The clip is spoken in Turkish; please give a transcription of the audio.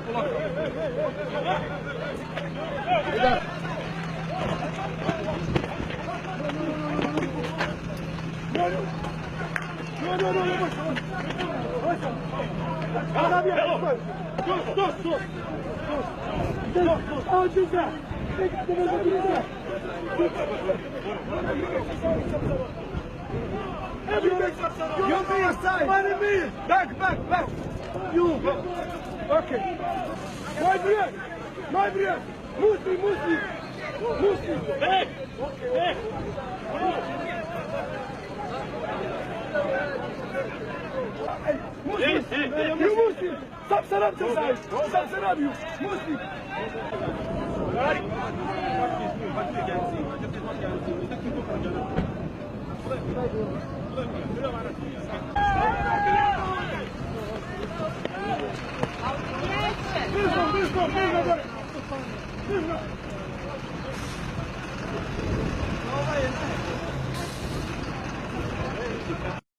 You're on your side. Back. You. Okay. My brother. Muslim. Hey. Muslim. You Muslim. Stop salam to side. Stop salam you. Muslim. Bırak.